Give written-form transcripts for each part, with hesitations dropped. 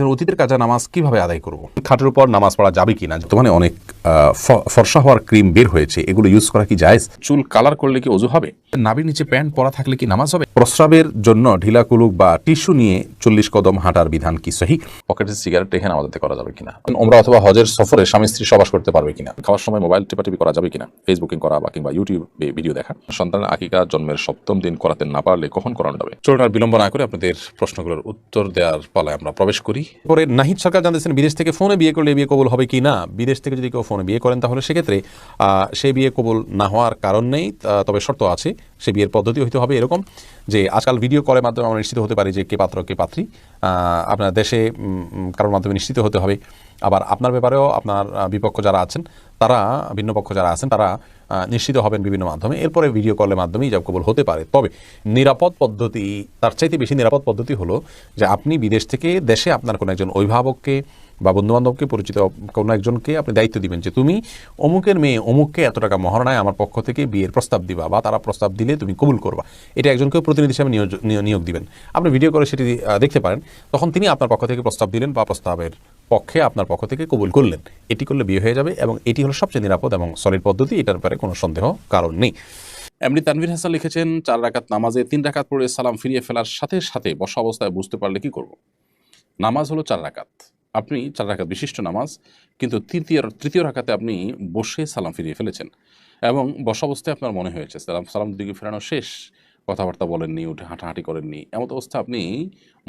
জীবনের অতীতের কাজে নামাজ কিভাবে আদায় করব? খাটের উপর নামাজ পড়া যাবে কিনা? বর্তমানে অনেক ফর্সা হওয়ার ক্রিম বের হয়েছে, এগুলো ইউজ করা কি জায়েজ? চুল কালার করলে কি ওযু হবে? নাভির নিচে প্যান্ট পরা থাকলে কি নামাজ হবে? প্রস্রাবের জন্য ঢিলা কুলুক বা টিস্যু নিয়ে 40 কদম হাঁটার বিধান কি সহিহ? পকেটে সিগারেট রেখে নামাজ আদায় করা যাবে কিনা? ওমরা অথবা হজের সফরে স্বামী স্ত্রী সহবাস করতে পারবে কিনা? খাওয়ার সময় মোবাইল টেপাটেপি করা যাবে কিনা? ফেসবুকিং করা বা কিংবা ইউটিউবে ভিডিও দেখা? সন্তানের আকিকা জন্মের 7ম দিন করাতে না পারলে কখন করানো যাবে? চলুন আর বিলম্ব না করে আপনাদের প্রশ্নগুলোর উত্তর দেওয়ার পালায় আমরা প্রবেশ করি। পরে নাহিদ সরকার জানতেছেন বিদেশ থেকে ফোনে বিয়ে করলে বিয়ে কবুল হবে কি না? বিদেশ থেকে যদি কেউ ফোনে বিয়ে করেন তাহলে সেক্ষেত্রে সে বিয়ে কবুল না হওয়ার কারণ নেই, তবে শর্ত আছে। সে বিয়ের পদ্ধতি হইতে হবে এরকম যে আজকাল ভিডিও কলের মাধ্যমে আমরা নিশ্চিত হতে পারি যে কে পাত্র কে পাত্রী, আপনার দেশে কারোর মাধ্যমে নিশ্চিত হতে হবে। আবার আপনার ব্যাপারেও আপনার বিপক্ষ যারা আছেন তারা, ভিন্ন পক্ষ যারা আছেন তারা নিশ্চিত হবেন বিভিন্ন মাধ্যমে। এরপরে ভিডিও কলের মাধ্যমেই ইজাব কবুল হতে পারে। তবে নিরাপদ পদ্ধতি, তার চাইতে বেশি নিরাপদ পদ্ধতি হলো যে আপনি বিদেশ থেকে দেশে আপনার কোনো একজন অভিভাবককে বা বন্ধুবান্ধবকে, পরিচিত কোনো একজনকে আপনি দায়িত্ব দিবেন যে তুমি অমুকের মেয়ে অমুককে এত টাকা মহারণায় আমার পক্ষ থেকে বিয়ের প্রস্তাব দিবা, বা তারা প্রস্তাব দিলে তুমি কবুল করবা। এটা একজনকে প্রতিনিধি হিসেবে নিয়োগ দিবেন। আপনি ভিডিও করে সেটি দেখতে পারেন, তখন তিনি আপনার পক্ষ থেকে প্রস্তাব দিলেন বা প্রস্তাবের পক্ষে আপনার পক্ষ থেকে কবুল করলেন। এটি করলে বিয়ে হয়ে যাবে এবং এটি হলো সবচেয়ে নিরাপদ এবং সলিড পদ্ধতি। এটার ব্যাপারে কোনো সন্দেহ কারণ নেই। এমনি তানভীর হাসান লিখেছেন 4 রাকাত নামাজে 3 রাকাত পড়ে সালাম ফিরিয়ে ফেলার সাথে সাথে বসা অবস্থায় বুঝতে পারলে কি করব? নামাজ হলো 4 রাকাত, আপনি 4 রাকাত বিশিষ্ট নামাজ, কিন্তু তৃতীয় রাকাতে আপনি বসে সালাম ফিরিয়ে ফেলেছেন এবং বসা অবস্থায় আপনার মনে হয়েছে সালাম দিকে ফেরানো শেষ, কথাবার্তা বলেননি, উঠে হাঁটাহাঁটি করেননি, এমন অবস্থা আপনি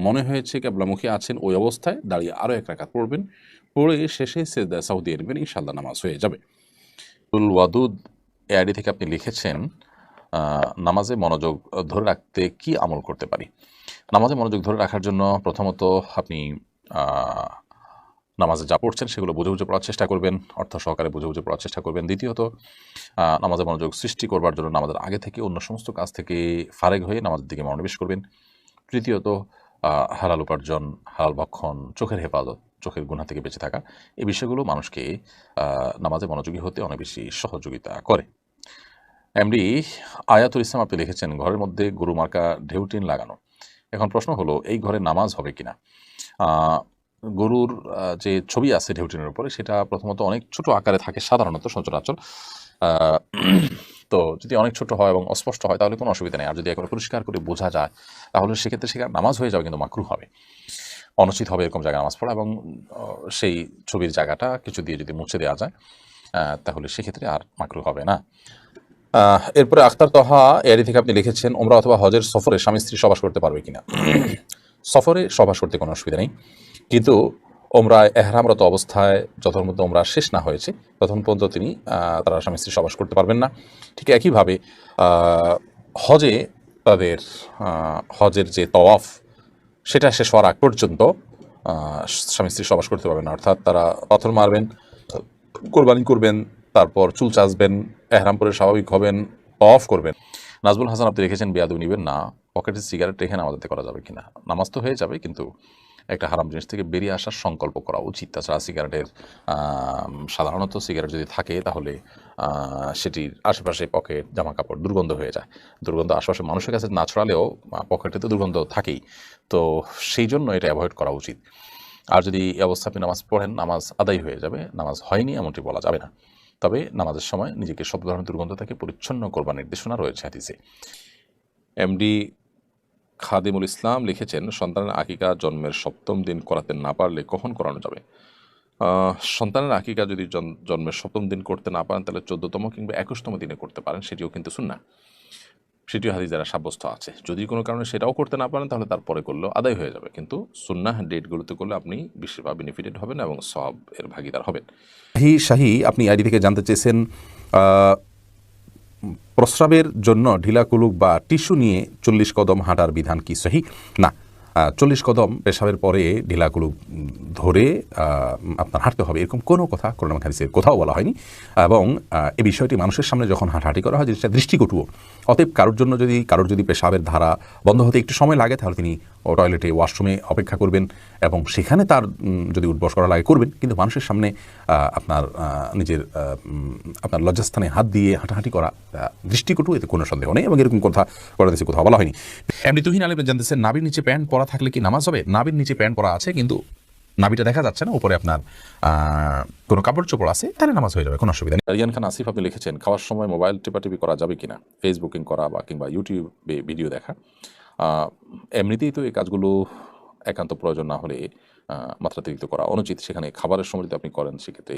মনে হয়েছে কেবলামুখী আছেন, ওই অবস্থায় দাঁড়িয়ে আরও 1 রাকাত পড়বেন, পড়ে শেষে সেজদায় সাউ দিয়ে নেবেন, ইনশাআল্লাহ নামাজ হয়ে যাবে। ওয়াদুদ এআইডি থেকে আপনি লিখেছেন নামাজে মনোযোগ ধরে রাখতে কি আমল করতে পারি? নামাজে মনোযোগ ধরে রাখার জন্য প্রথমত আপনি নামাজে যা পড়ছেন সেগুলো বুঝে বুঝে পড়ার চেষ্টা করবেন, অর্থ সহকারে বুঝে বুঝে পড়ার চেষ্টা করবেন। দ্বিতীয়ত নামাজে মনোযোগ সৃষ্টি করবার জন্য নামাজের আগে থেকে অন্য সমস্ত কাজ থেকে ফারেগ হয়ে নামাজের দিকে মনোনিবেশ করবেন। তৃতীয়ত হালাল উপার্জন, হালাল ভক্ষণ, চোখের হেফাজত, চোখের গুনাহ থেকে বেঁচে থাকা, এই বিষয়গুলো মানুষকে নামাজে মনোযোগী হতে অনেক বেশি সহযোগিতা করে। এমডি আয়াতুল ইসলাম আপনি লিখেছেন ঘরের মধ্যে গরু মার্কা ঢেউটিন লাগানো। এখন প্রশ্ন হলো এই ঘরে নামাজ হবে কিনা? গরুর যে ছবি আছে ঢেউটিনের উপরে, সেটা প্রথমত অনেক ছোট আকারে থাকে সাধারণত সচরাচর। তো যদি অনেক ছোট হয় এবং অস্পষ্ট হয় তাহলে কোনো অসুবিধা নেই। আর যদি একবার পরিষ্কার করে বোঝা যায় তাহলে সেক্ষেত্রে সেখানে নামাজ হয়ে যাবে, কিন্তু মাকরুহ হবে, অনুচিত হবে এরকম জায়গায় নামাজ পড়া। এবং সেই ছবির জায়গাটা কিছু দিয়ে যদি মুছে দেওয়া যায় তাহলে সেক্ষেত্রে আর মাকরুহ হবে না। এরপরে আখতার তহা এআইডি থেকে আপনি লিখেছেন ওমরা অথবা হজের সফরে স্বামী স্ত্রী সহবাস করতে পারবে কিনা? সফরে সহবাস করতে কোনো অসুবিধা নেই, কিন্তু ওমরায় এহরামরত অবস্থায় যতক্ষণ পর্যন্ত ওমরা শেষ না হয়েছে ততক্ষণ পর্যন্ত তারা স্বামী স্ত্রী সহবাস করতে পারবেন না। ঠিক একইভাবে হজে তাদের হজের যে তওয়াফ সেটা শেষ হওয়ার আগ পর্যন্ত স্বামী স্ত্রী সহবাস করতে পারবেন না। অর্থাৎ তারা পাথর মারবেন, কোরবানি করবেন, তারপর চুল চাষবেন, এহরাম পরে স্বাভাবিক হবেন, অফ করবেন। নাজবুল হাসান আপনি রেখেছেন বেয়াদবি নেবেন না, পকেটে সিগারেট রেখে নামাজ আদায় করা যাবে কিনা? নামাজ তো হয়ে যাবে, কিন্তু একটা হারাম জিনিস থেকে বেরিয়ে আসার সংকল্প করা উচিত। তাছাড়া সিগারেটের সাধারণত সিগারেট যদি থাকে তাহলে সেটির আশেপাশে পকেট, জামা কাপড় দুর্গন্ধ হয়ে যায়। দুর্গন্ধ আশেপাশে মানুষের কাছে না ছড়ালেও পকেটে তো দুর্গন্ধ থাকেই, তো সেই জন্য এটা অ্যাভয়েড করা উচিত। আর যদি এই অবস্থা আপনি নামাজ পড়েন, নামাজ আদায় হয়ে যাবে, নামাজ হয়নি এমনটি বলা যাবে না। তবে নামাজের সময় নিজেকে সব ধরনের দুর্গন্ধ থেকে পরিচ্ছন্ন করবার নির্দেশনা রয়েছে হাদিসে। এমডি খাদিমুল ইসলাম লিখেছেন সন্তানের আকিকা জন্মের 7ম দিন করাতে না পারলে কখন করানো যাবে? সন্তানের আকিকা যদি জন্মের 7ম দিন করতে না পারেন তাহলে 14তম কিংবা 21তম দিনে করতে পারেন, সেটিও কিন্তু সুন্নাহ, সেটিও হাদিস দ্বারা সাব্যস্ত আছে। যদি কোনো কারণে সেটাও করতে না পারেন তাহলে তারপরে করলেও আদায় হয়ে যাবে, কিন্তু সুন্নাহ ডেটগুলোতে করলে আপনি বেশিরভাগ বেনিফিটেড হবেন এবং সওয়াব এর ভাগিদার হবেন। শাহী আপনি আইডি থেকে জানতে চেয়েছেন প্রস্রাবের জন্য ঢিলা কুলুক বা টিস্যু নিয়ে 40 কদম হাঁটার বিধান কি সহিহ? না, 40 কদম পেশাবের পরে ঢিলা কুলুক ধরে আপনার হাঁটতে হবে, এরকম কোনো কথা কোরআন হাদিসের কোথাও বলা হয়নি। এবং এই বিষয়টি মানুষের সামনে যখন হাঁটাহাঁটি করা হয় জিনিসটা দৃষ্টিকটুও। অতএব কারোর যদি পেশাবের ধারা বন্ধ হতে একটু সময় লাগে তাহলে তিনি টয়লেটে, ওয়াশরুমে অপেক্ষা করবেন এবং সেখানে তার যদি উঠবস করা লাগে করবেন, কিন্তু মানুষের সামনে আপনার আপনার লজ্জাস্থানে হাত দিয়ে হাঁটাহাঁটি করা দৃষ্টিকটু, এতে কোনো সন্দেহ নেই এবং এরকম কথা কোরআন হাদিসে কোথাও বলা হয়নি। এমনি তুহিন আলী জানতেছেন নাভির নিচে প্যান্ট পরা থাকলে কি নামাজ হবে? নাভির নিচে প্যান্ট পরা আছে, কিন্তু নাবিটা দেখা যাচ্ছে না, উপরে আপনার কোনো কাপড় চোপড় আছে, তাহলে নামাজ হয়ে যাবে, কোনো অসুবিধা নেই। রিয়ান খান আসিফ আপনি লিখেছেন, খাওয়ার সময় মোবাইল টেপাটেপি করা যাবে কিনা, ফেসবুকিং করা বা কিংবা ইউটিউবে ভিডিও দেখা। এমনিতেই তো এই কাজগুলো একান্ত প্রয়োজন না হলে মাত্রাতিরিক্ত করা অনুচিত। সেখানে খাবারের সময় যদি আপনি করেন, সেক্ষেত্রে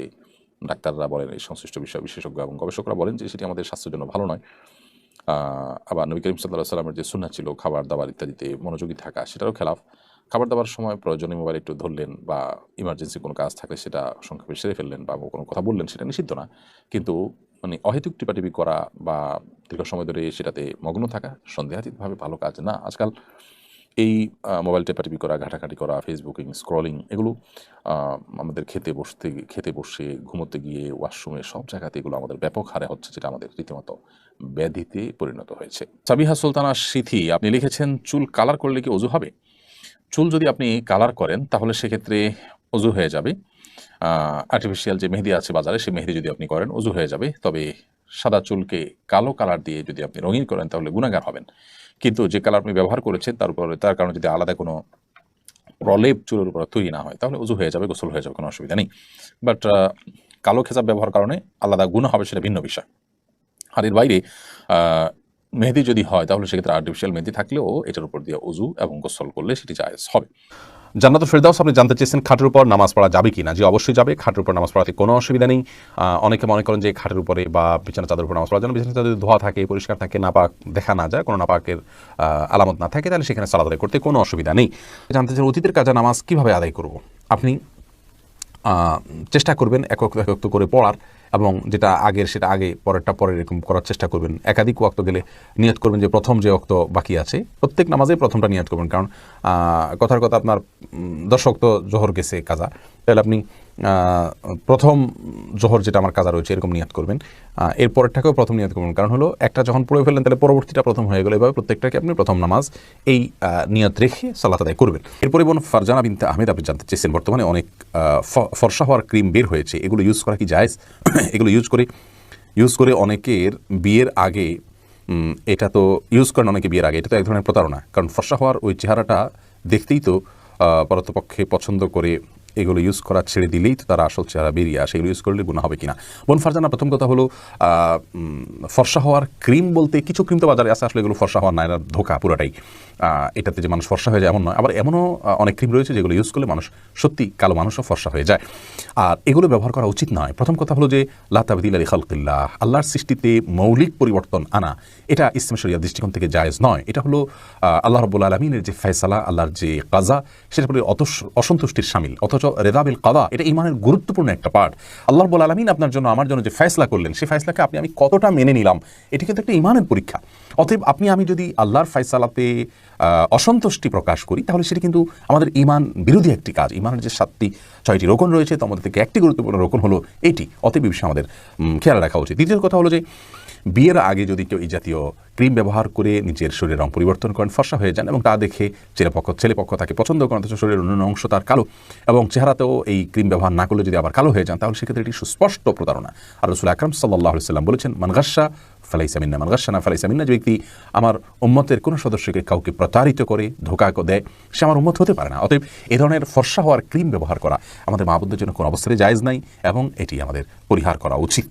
ডাক্তাররা বলেন, এই সংশ্লিষ্ট বিষয় বিশেষজ্ঞ এবং গবেষকরা বলেন যে সেটি আমাদের স্বাস্থ্যের জন্য ভালো নয়। আবার নবী করিম সাল্লাল্লাহু আলাইহি সাল্লামের যে সুন্নাত ছিল খাবার দাবার ইত্যাদিতে মনোযোগী থাকা, সেটারও খেলাফ। খাবার দাবার সময় প্রয়োজনে মোবাইল একটু ধরলেন বা ইমার্জেন্সি কোনো কাজ থাকলে সেটা সংক্ষেপে সেরে ফেললেন বা কোনো কথা বললেন, সেটা নিষিদ্ধ না। কিন্তু মানে অহেতুক টিপাটিপি করা বা দীর্ঘ সময় ধরে সেটাতে মগ্ন থাকা সন্দেহাতীতভাবে ভালো কাজ না। আজকাল এই মোবাইল টেপাটিপি করা, ঘাটাঘাটি করা, ফেসবুকিং, স্ক্রলিং, এগুলো আমাদের খেতে বসে, ঘুমোতে গিয়ে, ওয়াশরুমে, সব জায়গাতে এগুলো আমাদের ব্যাপক হারে হচ্ছে, যেটা আমাদের রীতিমতো ব্যাধিতে পরিণত হয়েছে। সাবিহা সুলতানা সিথি আপনি লিখেছেন, চুল কালার করলে কি অজু হবে? চুল যদি আপনি কালার করেন তাহলে সেক্ষেত্রে অজু হয়ে যাবে। আর্টিফিশিয়াল যে মেহেদি আছে বাজারে, সেই মেহেদি যদি আপনি করেন অজু হয়ে যাবে। তবে সাদা চুলকে কালো কালার দিয়ে যদি আপনি রঙিন করেন তাহলে গুনাহগার হবেন। কিন্তু যে কালার আপনি ব্যবহার করেছেন তার কারণে যদি আলাদা কোনো প্রলেপ চুলের উপর তৈরি না হয়, তাহলে অজু হয়ে যাবে, গোসল হয়ে যাবে, কোনো অসুবিধা নেই। বাট কালো খেজাব ব্যবহার কারণে আলাদা গুনাহ হবে, সেটা ভিন্ন বিষয়। আর এর বাইরে মেহেদি যদি হয় তাহলে সেক্ষেত্রে আর্টিফিশিয়াল মেহেদি থাকলেও এটার উপর দিয়ে অজু এবং গোসল করলে সেটি জায়েজ হবে। জান্নাতুল ফেরদাউস আপনি জানতে চেয়েছেন, খাটের উপর নামাজ পড়া যাবে কিনা? জি, অবশ্যই যাবে। খাটের উপর নামাজ পড়াতে কোনো অসুবিধা নেই। অনেকে মনে করেন যে খাটের উপরে বা বিছানা চাদর উপর নামাজ পড়ার জন্য, বিছানা চাদর ধোয়া থাকে, পরিষ্কার থাকে, নাপাক দেখা না যায়, কোনো নাপাকের আলামত না থাকে, তাহলে সেখানে সালাত আদায় করতে কোনো অসুবিধা নেই। জানতে চান অতীতের কাজে নামাজ কিভাবে আদায় করব? আপনি চেষ্টা করবেন একক একক করে পড়ার, এবং যেটা আগের সেটা আগে, পরেরটা পরে, এরকম করার চেষ্টা করবেন। একাধিক ওয়াক্ত গেলে নিয়ত করবেন যে প্রথম যে ওয়াক্ত বাকি আছে প্রত্যেক নামাজে প্রথমটা নিয়ত করবেন। কারণ কথার কথা আপনার 10 ওয়াক্ত জোহর গেছে কাজা, তাহলে আপনি প্রথম জোহর যেটা আমার কাজা রয়েছে এরকম নিয়ত করবেন। এর পরেরটাকেও প্রথম নিয়ত করবেন। কারণ হলো একটা যখন পড়ে ফেললেন তাহলে পরবর্তীটা প্রথম হয়ে গেল। এভাবে প্রত্যেকটাকে আপনি প্রথম নামাজ এই নিয়ত রেখে সালাত আদায় করবেন। এরপরে বোন ফারজানা বিনতে আহমেদ আপনি জানতে চেয়েছেন, বর্তমানে অনেক ফর্সা হওয়ার ক্রিম বের হয়েছে, এগুলো ইউজ করা কি জায়েজ? এগুলো ইউজ করে অনেকের বিয়ের আগে, এটা তো ইউজ করেন অনেকে বিয়ের আগে, এটা তো এক ধরনের প্রতারণা। কারণ ফর্সা হওয়ার ওই চেহারাটা দেখতেই তো পরতপক্ষে পছন্দ করে এগুলো ইউজ করা ছেড়ে দিলেই তো তারা আসল চেহারা বেরিয়ে আসে। এগুলো ইউজ করলে গুনাহ হবে কিনা? বোন ফারজানা, প্রথম কথা হলো ফর্সা হওয়ার ক্রিম বলতে কিছু ক্রিম তো বাজারে আছে, আসলে এগুলো ফর্সা হওয়ার না, এটা ধোঁকা পুরাটাই। এটাতে যে মানুষ ফর্সা হয়ে যায় এমন নয়। আবার এমনও অনেক ক্রিম রয়েছে যেগুলো ইউজ করলে মানুষ সত্যি কালো মানুষও ফর্সা হয়ে যায়। আর এগুলো ব্যবহার করা উচিত নয়। প্রথম কথা হলো যে লা তাবদীলা লিখালকিল্লাহ, আল্লাহর সৃষ্টিতে মৌলিক পরিবর্তন আনা, এটা ইসলাম শরিয়ার দৃষ্টিকোণ থেকে জায়েজ নয়। এটা হলো আল্লাহ রাব্বুল আলামিনের যে ফয়সালা, আল্লাহর যে কাজা, সেটার প্রতি অসন্তুষ্টির শামিল। অথচ রেদা বিল কাদা এটা ঈমানের গুরুত্বপূর্ণ একটা পার্ট। আল্লাহ রাব্বুল আলামিন আপনার জন্য, আমার জন্য যে ফয়সালা করলেন, সেই ফয়সালাকে আমি কতটা মেনে নিলাম, এটা কিন্তু একটা ঈমানের পরীক্ষা। অতএব আমি যদি আল্লাহর ফয়সালাতে অসন্তুষ্টি প্রকাশ করি, তাহলে সেটা কিন্তু আমাদের ঈমান বিরোধী একটি কাজ। ঈমানের যে 6টি রোকন রয়েছে তার মধ্যে থেকে একটি গুরুত্বপূর্ণ রোকন হলো এটি। অতএব এই বিষয়ে আমাদের খেয়াল রাখা উচিত। দ্বিতীয় কথা হলো যে বিয়ের আগে যদি কেউ এই জাতীয় ক্রিম ব্যবহার করে নিজের শরীরের রং পরিবর্তন করেন, ফর্সা হয়ে যান, এবং তা দেখে ছেলেপক্ষ তাকে পছন্দ করেন, অথচ শরীরের অন্যান্য অংশ তার কালো, এবং চেহারাতেও এই ক্রিম ব্যবহার না করলে যদি আবার কালো হয়ে যান, তাহলে সেক্ষেত্রে এটি সুস্পষ্ট প্রতারণা। আর রাসূল আকরাম সাল্লাল্লাহু আলাইহি ওয়াসাল্লাম বলেছেন, মান গাশশা ফালাইসা মিন্না, মান গাশশানা ফালাইসা মিন্না, যে ব্যক্তি আমার উম্মতের কোনো সদস্যকে কাউকে প্রতারিত করে, ধোঁকা দেয়, সে আমার উম্মত হতে পারে না। অতএব এই ধরনের ফর্সা হওয়ার ক্রিম ব্যবহার করা আমাদের মা বোনদের জন্য কোনো অবস্থায় জায়েজ নাই, এবং এটি আমাদের পরিহার করা উচিত।